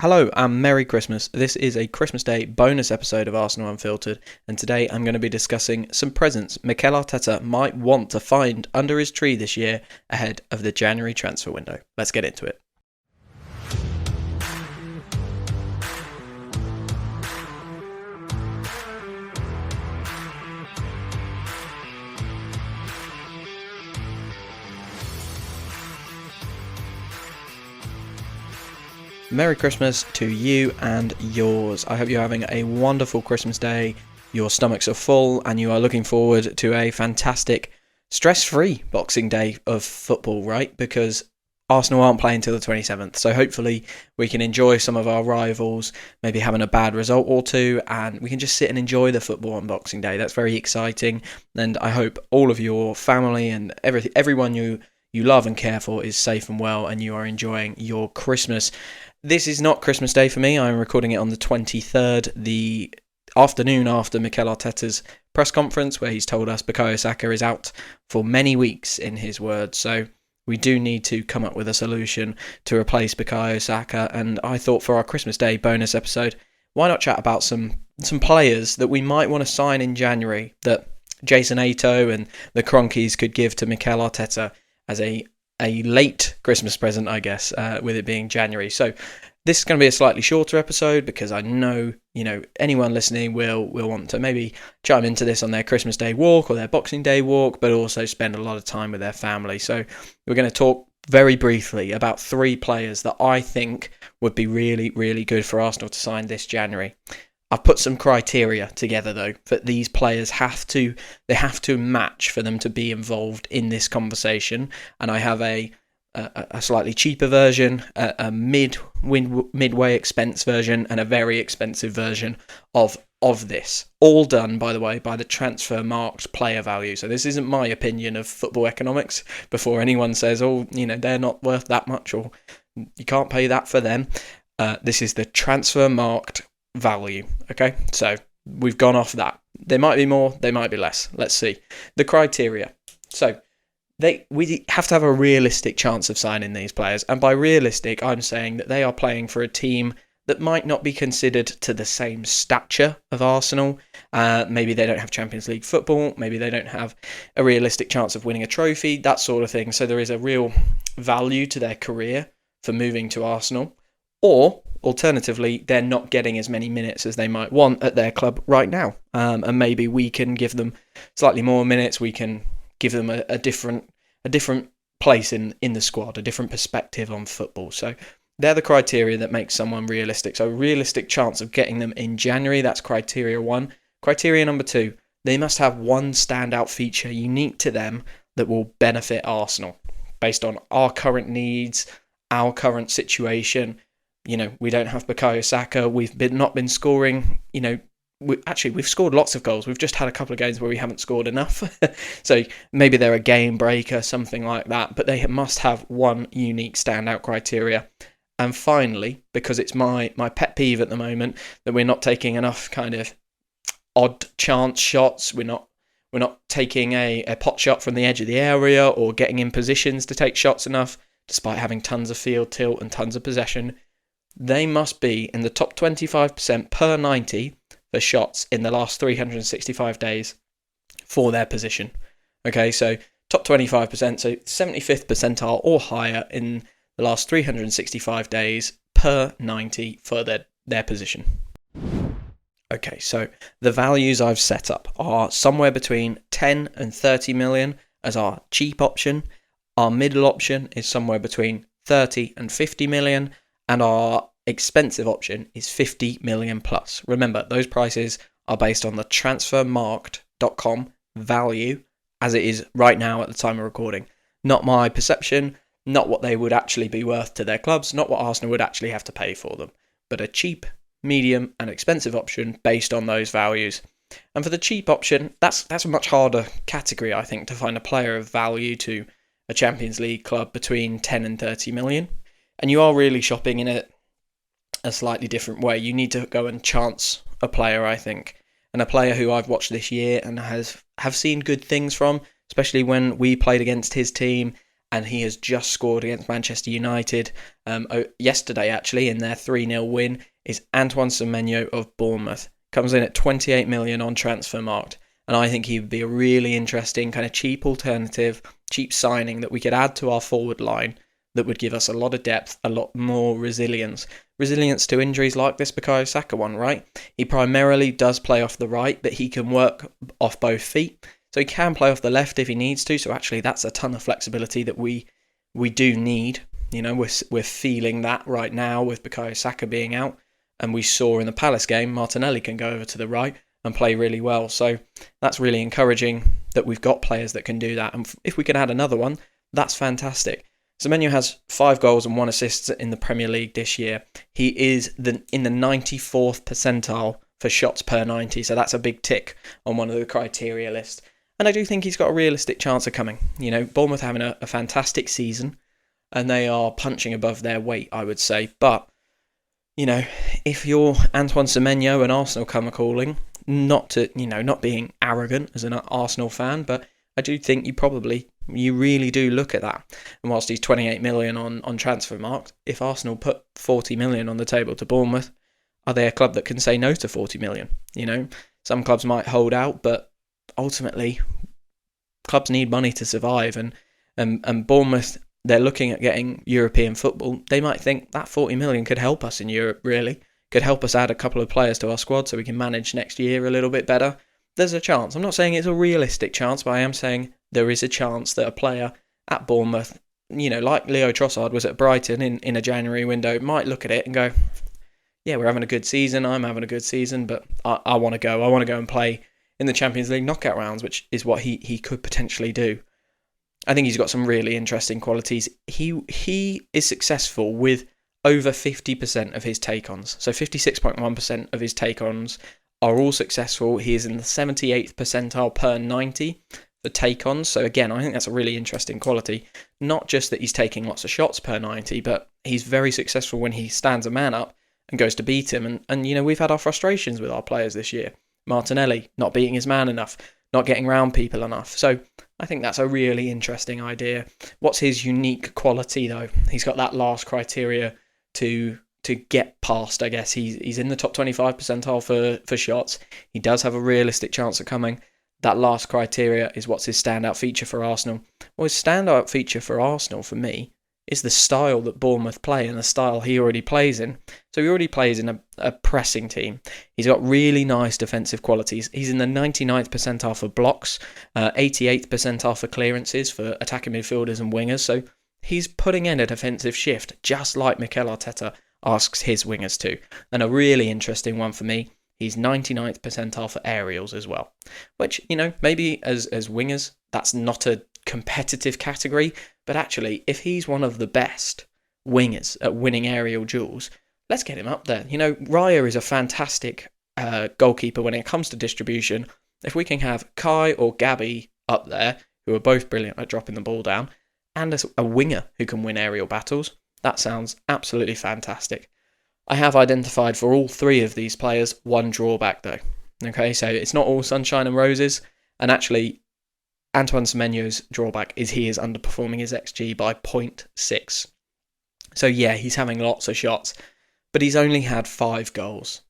Hello and Merry Christmas. This is a Christmas Day bonus episode of Arsenal Unfiltered, and today I'm going to be discussing some presents Mikel Arteta might want to find under his tree this year ahead of the January transfer window. Let's get into it. Merry Christmas to you and yours. I hope you're having a wonderful Christmas day, your stomachs are full, and you are looking forward to a fantastic, stress-free Boxing Day of football, right? Because Arsenal aren't playing till the 27th, so hopefully we can enjoy some of our rivals, maybe having a bad result or two, and we can just sit and enjoy the football on Boxing Day. That's very exciting, and I hope all of your family and everyone you love and care for is safe and well, and you are enjoying your Christmas. This is not Christmas Day for me. I'm recording it on the 23rd, the afternoon after Mikel Arteta's press conference, where he's told us Bukayo Saka is out for many weeks, in his words. So we do need to come up with a solution to replace Bukayo Saka. And I thought for our Christmas Day bonus episode, why not chat about some players that we might want to sign in January that Jason Ato and the Cronkies could give to Mikel Arteta as a late Christmas present, I guess, with it being January. So this is going to be a slightly shorter episode because I know, anyone listening will want to maybe chime into this on their Christmas Day walk or their Boxing Day walk, but also spend a lot of time with their family. So we're going to talk very briefly about three players that I think would be really, really good for Arsenal to sign this January. I've put some criteria together, though, that these players have to match for them to be involved in this conversation. And I have a slightly cheaper version, a midway expense version, and a very expensive version of this. All done, by the way, by the transfer marked player value. So this isn't my opinion of football economics. Before anyone says, they're not worth that much, or you can't pay that for them. This is the transfer marked value. Okay, so we've gone off that. There might be more, there might be less. Let's see the criteria. So we have to have a realistic chance of signing these players, and by realistic I'm saying that they are playing for a team that might not be considered to the same stature of Arsenal. Maybe they don't have Champions League football, maybe they don't have a realistic chance of winning a trophy, that sort of thing. So there is a real value to their career for moving to Arsenal, or alternatively, they're not getting as many minutes as they might want at their club right now. And maybe we can give them slightly more minutes. We can give them a different place in the squad, a different perspective on football. So they're the criteria that make someone realistic. So realistic chance of getting them in January, that's criteria one. Criteria number two, they must have one standout feature unique to them that will benefit Arsenal based on our current needs, our current situation. We don't have Bukayo Saka. We've not been scoring. We've scored lots of goals. We've just had a couple of games where we haven't scored enough. So maybe they're a game breaker, something like that. But they must have one unique standout criteria. And finally, because it's my pet peeve at the moment that we're not taking enough kind of odd chance shots. We're not taking a pot shot from the edge of the area or getting in positions to take shots enough, despite having tons of field tilt and tons of possession. They must be in the top 25% per 90 for shots in the last 365 days for their position. Okay, so top 25%, so 75th percentile or higher in the last 365 days per 90 for their position. Okay, so the values I've set up are somewhere between 10 and 30 million as our cheap option. Our middle option is somewhere between 30 and 50 million. And our expensive option is 50 million plus. Remember, those prices are based on the transfermarkt.com value as it is right now at the time of recording. Not my perception, not what they would actually be worth to their clubs, not what Arsenal would actually have to pay for them, but a cheap, medium and expensive option based on those values. And for the cheap option, that's a much harder category, I think, to find a player of value to a Champions League club between 10 and 30 million. And you are really shopping in a slightly different way. You need to go and chance a player, I think. And a player who I've watched this year and have seen good things from, especially when we played against his team and he has just scored against Manchester United yesterday, actually, in their 3-0 win, is Antoine Semenyo of Bournemouth. Comes in at 28 million on Transfermarkt, and I think he would be a really interesting kind of cheap alternative, cheap signing that we could add to our forward line that would give us a lot of depth, a lot more resilience. Resilience to injuries like this Bukayo Saka one, right? He primarily does play off the right, but he can work off both feet. So he can play off the left if he needs to. So actually that's a ton of flexibility that we do need. You know, we're feeling that right now with Bukayo Saka being out. And we saw in the Palace game, Martinelli can go over to the right and play really well. So that's really encouraging that we've got players that can do that. And if we can add another one, that's fantastic. Semenyo has 5 goals and 1 assist in the Premier League this year. He is in the 94th percentile for shots per 90. So that's a big tick on one of the criteria lists. And I do think he's got a realistic chance of coming. You know, Bournemouth having a fantastic season and they are punching above their weight, I would say. But, you know, if you're Antoine Semenyo and Arsenal come a-calling, not being arrogant as an Arsenal fan, but I do think you really do look at that. And whilst he's 28 million on Transfermarkt, if Arsenal put 40 million on the table to Bournemouth, are they a club that can say no to 40 million? You know, some clubs might hold out, but ultimately, clubs need money to survive, and Bournemouth, they're looking at getting European football. They might think that 40 million could help us in Europe, really. Could help us add a couple of players to our squad so we can manage next year a little bit better. There's a chance. I'm not saying it's a realistic chance, but I am saying there is a chance that a player at Bournemouth, you know, like Leo Trossard was at Brighton in a January window, might look at it and go, yeah, we're having a good season, I'm having a good season, but I want to go. I want to go and play in the Champions League knockout rounds, which is what he could potentially do. I think he's got some really interesting qualities. He is successful with over 50% of his take-ons. So 56.1% of his take-ons are all successful. He is in the 78th percentile per 90 for take-ons. So again, I think that's a really interesting quality. Not just that he's taking lots of shots per 90, but he's very successful when he stands a man up and goes to beat him. And you know, we've had our frustrations with our players this year. Martinelli not beating his man enough, not getting round people enough. So I think that's a really interesting idea. What's his unique quality though? He's got that last criteria to get past, I guess. He's in the top 25 percentile for shots. He does have a realistic chance of coming. That last criteria is what's his standout feature for Arsenal. Well, his standout feature for Arsenal, for me, is the style that Bournemouth play and the style he already plays in. So he already plays in a pressing team. He's got really nice defensive qualities. He's in the 99th percentile for blocks, 88th percentile for clearances for attacking midfielders and wingers. So he's putting in a defensive shift, just like Mikel Arteta asks his wingers to. And a really interesting one for me, he's 99th percentile for aerials as well. Which, you know, maybe as wingers, that's not a competitive category, but actually, if he's one of the best wingers at winning aerial duels, let's get him up there. You know, Raya is a fantastic goalkeeper when it comes to distribution. If we can have Kai or Gabby up there, who are both brilliant at dropping the ball down, and a winger who can win aerial battles, that sounds absolutely fantastic. I have identified for all 3 of these players one drawback though. Okay, so it's not all sunshine and roses, and actually Antoine Semenyo's drawback is he is underperforming his XG by 0.6. So yeah, he's having lots of shots, but he's only had 5 goals.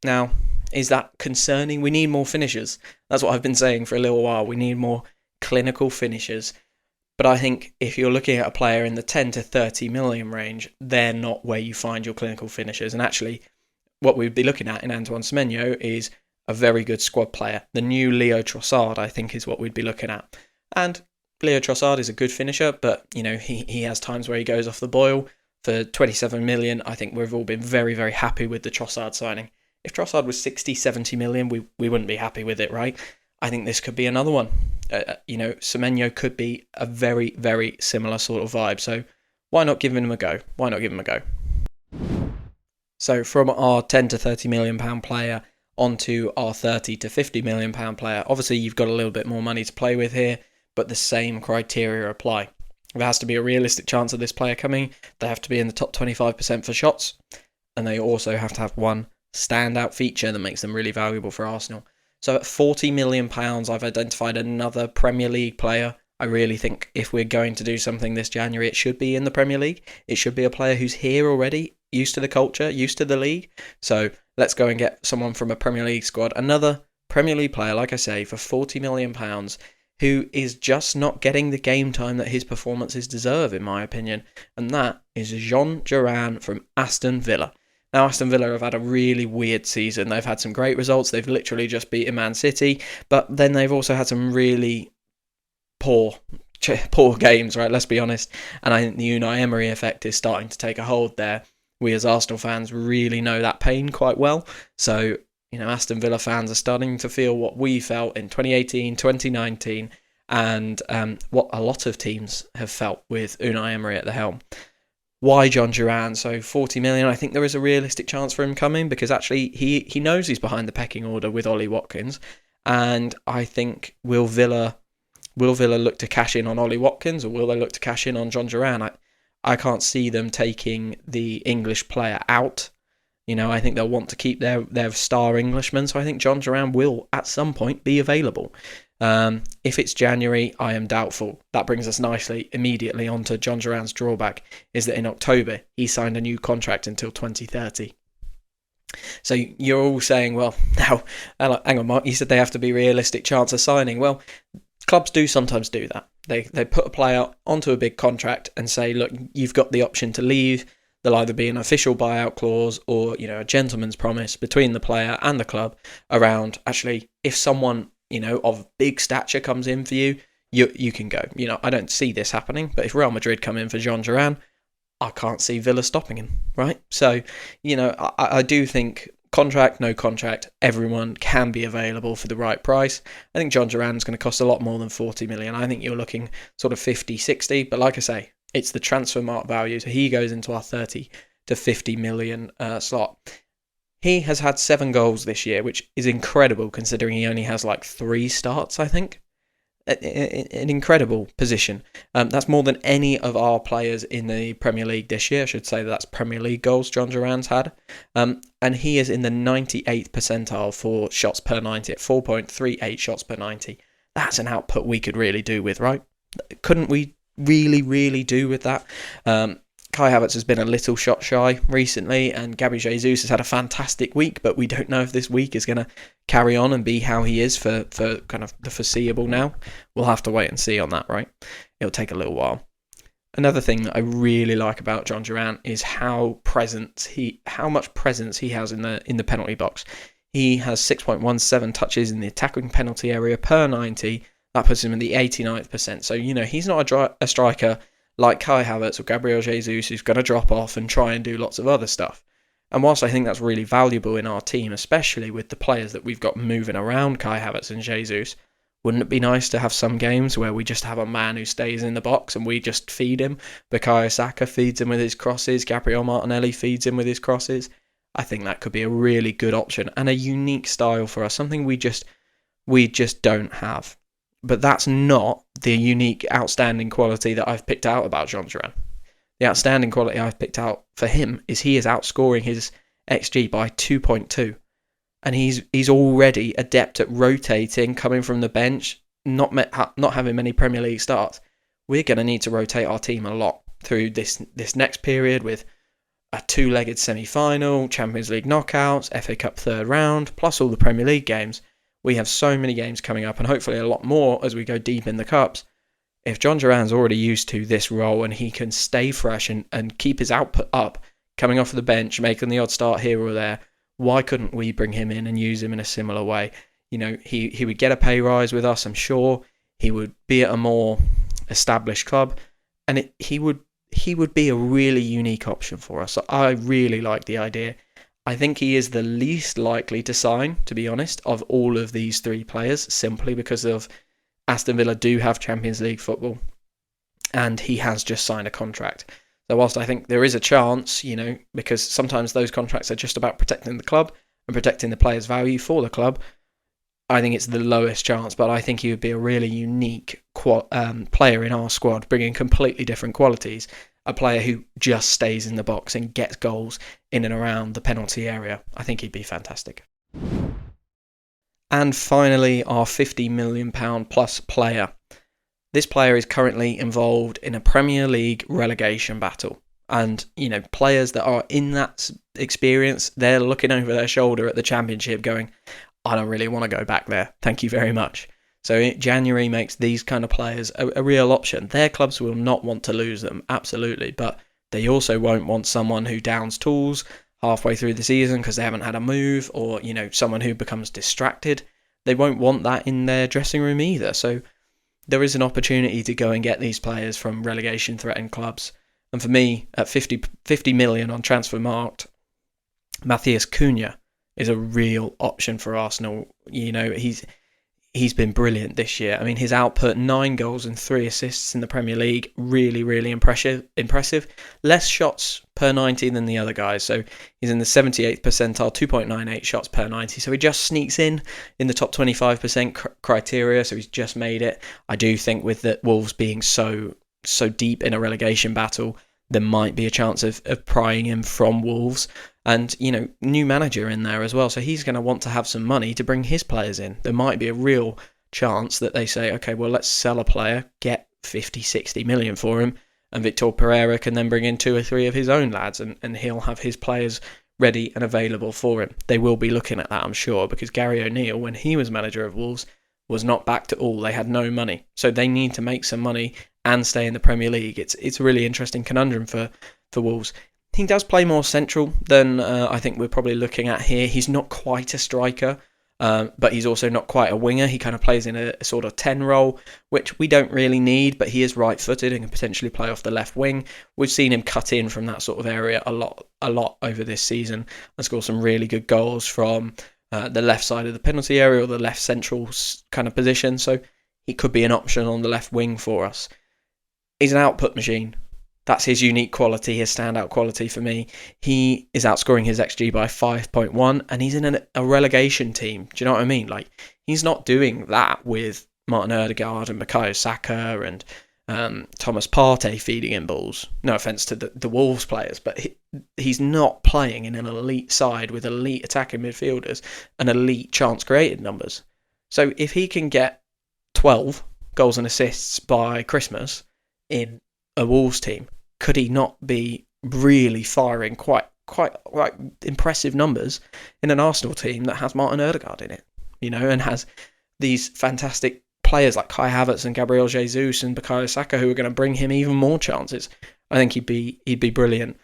Now, is that concerning? We need more finishers. That's what I've been saying for a little while. We need more clinical finishers. But I think if you're looking at a player in the 10 to 30 million range, they're not where you find your clinical finishers. And actually, what we'd be looking at in Antoine Semenyo is a very good squad player. The new Leo Trossard, I think, is what we'd be looking at. And Leo Trossard is a good finisher, but you know he has times where he goes off the boil. For 27 million, I think we've all been very, very happy with the Trossard signing. If Trossard was 60, 70 million, we wouldn't be happy with it, right? I think this could be another one. You know, Semenyo could be a very, very similar sort of vibe. So why not give him a go? Why not give him a go? So from our 10 to 30 million pound player onto our 30 to 50 million pound player, obviously you've got a little bit more money to play with here, but the same criteria apply. There has to be a realistic chance of this player coming. They have to be in the top 25% for shots, and they also have to have one standout feature that makes them really valuable for Arsenal. So at £40 million, I've identified another Premier League player I really think if we're going to do something this January, it should be in the Premier League. It should be a player who's here already, used to the culture, used to the league. So let's go and get someone from a Premier League squad. Another Premier League player, like I say, for £40 million, who is just not getting the game time that his performances deserve, in my opinion. And that is Jean Duran from Aston Villa. Now, Aston Villa have had a really weird season. They've had some great results. They've literally just beaten Man City. But then they've also had some really poor games, right? Let's be honest. And I think the Unai Emery effect is starting to take a hold there. We as Arsenal fans really know that pain quite well. So, Aston Villa fans are starting to feel what we felt in 2018, 2019, and what a lot of teams have felt with Unai Emery at the helm. Why John Duran? So 40 million, I think there is a realistic chance for him coming, because actually he knows he's behind the pecking order with Ollie Watkins. And I think will Villa look to cash in on Ollie Watkins, or will they look to cash in on John Duran? I can't see them taking the English player out. I think they'll want to keep their star Englishman. So I think John Duran will at some point be available. If it's January, I am doubtful. That brings us nicely immediately onto John Duran's drawback, is that in October he signed a new contract until 2030. So you're all saying, well, now, hang on, Mark, you said they have to be realistic chance of signing. Well, clubs do sometimes do that. They put a player onto a big contract and say, look, you've got the option to leave. There'll either be an official buyout clause or, a gentleman's promise between the player and the club around, actually, if someone, of big stature comes in for you, you can go. I don't see this happening, but if Real Madrid come in for John Duran, I can't see Villa stopping him, right? So, I do think contract, no contract, everyone can be available for the right price. I think John Duran's going to cost a lot more than 40 million. I think you're looking sort of 50, 60, but like I say, it's the transfer mark value, so he goes into our 30 to 50 million slot. He has had 7 goals this year, which is incredible considering he only has 3 starts, I think. An incredible position. That's more than any of our players in the Premier League this year. I should say that's Premier League goals John Duran's had. And he is in the 98th percentile for shots per 90 at 4.38 shots per 90. That's an output we could really do with, right? Couldn't we really do with that? Kai Havertz has been a little shot shy recently, and Gabriel Jesus has had a fantastic week, but we don't know if this week is going to carry on and be how he is for kind of the foreseeable now. We'll have to wait and see on that, right? It'll take a little while. Another thing that I really like about John Duran is how much presence he has in the penalty box. He has 6.17 touches in the attacking penalty area per 90. That puts him in the 89th percent. So, he's not a striker like Kai Havertz or Gabriel Jesus who's going to drop off and try and do lots of other stuff. And whilst I think that's really valuable in our team, especially with the players that we've got moving around Kai Havertz and Jesus, wouldn't it be nice to have some games where we just have a man who stays in the box and we just feed him? Bukayo Saka feeds him with his crosses, Gabriel Martinelli feeds him with his crosses. I think that could be a really good option and a unique style for us, something we just don't have. But that's not the unique, outstanding quality that I've picked out about John Duran. The outstanding quality I've picked out for him is he is outscoring his XG by 2.2. And he's already adept at rotating, coming from the bench, not having many Premier League starts. We're going to need to rotate our team a lot through this next period with a 2-legged semi-final, Champions League knockouts, FA Cup third round, plus all the Premier League games. We have so many games coming up and hopefully a lot more as we go deep in the Cups. If John Duran's already used to this role and he can stay fresh and keep his output up, coming off the bench, making the odd start here or there, why couldn't we bring him in and use him in a similar way? He would get a pay rise with us, I'm sure. He would be at a more established club, and he would be a really unique option for us. So I really like the idea. I think he is the least likely to sign, to be honest, of all of these 3 players, simply because of Aston Villa do have Champions League football, and he has just signed a contract. So whilst I think there is a chance, because sometimes those contracts are just about protecting the club and protecting the player's value for the club, I think it's the lowest chance, but I think he would be a really unique player in our squad, bringing completely different qualities. A player who just stays in the box and gets goals in and around the penalty area. I think he'd be fantastic. And finally, our £50 million plus player. This player is currently involved in a Premier League relegation battle. And, players that are in that experience, they're looking over their shoulder at the Championship going, I don't really want to go back there. Thank you very much. So January makes these kind of players a real option. Their clubs will not want to lose them, absolutely. But they also won't want someone who downs tools halfway through the season because they haven't had a move, or, someone who becomes distracted. They won't want that in their dressing room either. So there is an opportunity to go and get these players from relegation-threatened clubs. And for me, at 50 million on Transfermarkt, Matheus Cunha is a real option for Arsenal. He's been brilliant this year. I mean, his output, 9 goals and 3 assists in the Premier League, really, really impressive. Less shots per 90 than the other guys. So he's in the 78th percentile, 2.98 shots per 90. So he just sneaks in the top 25% criteria. So he's just made it. I do think with the Wolves being so deep in a relegation battle, there might be a chance of prying him from Wolves. And, new manager in there as well. So he's going to want to have some money to bring his players in. There might be a real chance that they say, okay, well, let's sell a player, get 50, 60 million for him. And Victor Pereira can then bring in 2 or 3 of his own lads, and he'll have his players ready and available for him. They will be looking at that, I'm sure, because Gary O'Neill, when he was manager of Wolves, was not backed at all. They had no money. So they need to make some money and stay in the Premier League. It's a really interesting conundrum for Wolves. He does play more central than I think we're probably looking at here. He's not quite a striker, but he's also not quite a winger. He kind of plays in a sort of 10 role, which we don't really need, but he is right-footed and can potentially play off the left wing. We've seen him cut in from that sort of area a lot over this season and score some really good goals from the left side of the penalty area or the left central kind of position. So he could be an option on the left wing for us. He's an output machine. That's his unique quality, his standout quality for me. He is outscoring his XG by 5.1, and he's in a relegation team. Do you know what I mean? Like, he's not doing that with Martin Odegaard and Bukayo Saka and Thomas Partey feeding in balls. No offence to the Wolves players, but he's not playing in an elite side with elite attacking midfielders and elite chance created numbers. So if he can get 12 goals and assists by Christmas in a Wolves team, could he not be really firing quite like impressive numbers in an Arsenal team that has Martin Odegaard in it, and has these fantastic players like Kai Havertz and Gabriel Jesus and Bukayo Saka who are going to bring him even more chances? I think he'd be brilliant.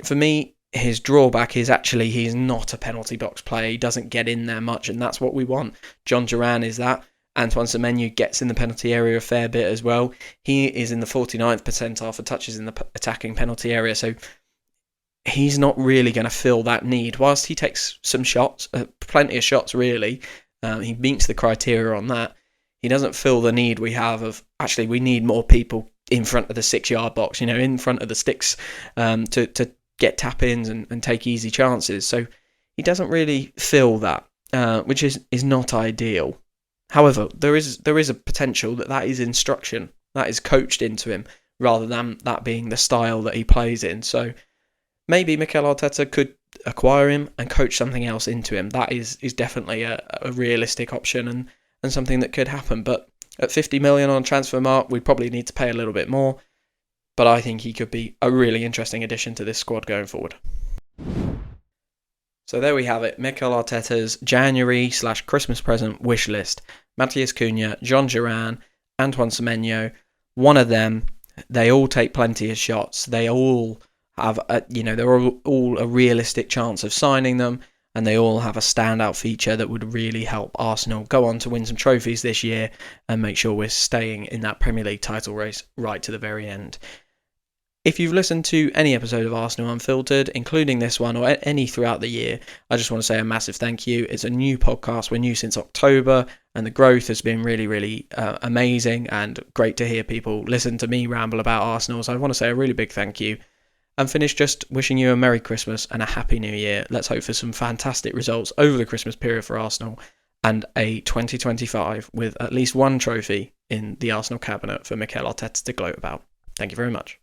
For me, his drawback is actually he's not a penalty box player. He doesn't get in there much, and that's what we want. John Duran is that. Antoine Semenyo gets in the penalty area a fair bit as well. He is in the 49th percentile for touches in the attacking penalty area, so he's not really going to fill that need. Whilst he takes some shots, plenty of shots really, he meets the criteria on that, he doesn't fill the need we have of, actually, we need more people in front of the 6-yard box, in front of the sticks to get tap-ins and take easy chances. So he doesn't really fill that, which is not ideal. However, there is a potential that is instruction, that is coached into him, rather than that being the style that he plays in. So maybe Mikel Arteta could acquire him and coach something else into him. That is definitely a realistic option and something that could happen. But at 50 million on Transfermarkt, we'd probably need to pay a little bit more. But I think he could be a really interesting addition to this squad going forward. So there we have it, Mikel Arteta's January/Christmas present wish list. Matheus Cunha, John Duran, Antoine Semenyo, one of them. They all take plenty of shots. They all have, they're all a realistic chance of signing them, and they all have a standout feature that would really help Arsenal go on to win some trophies this year and make sure we're staying in that Premier League title race right to the very end. If you've listened to any episode of Arsenal Unfiltered, including this one or any throughout the year, I just want to say a massive thank you. It's a new podcast. We're new since October, and the growth has been really, really amazing and great to hear people listen to me ramble about Arsenal. So I want to say a really big thank you. And finish just wishing you a Merry Christmas and a Happy New Year. Let's hope for some fantastic results over the Christmas period for Arsenal and a 2025 with at least one trophy in the Arsenal cabinet for Mikel Arteta to gloat about. Thank you very much.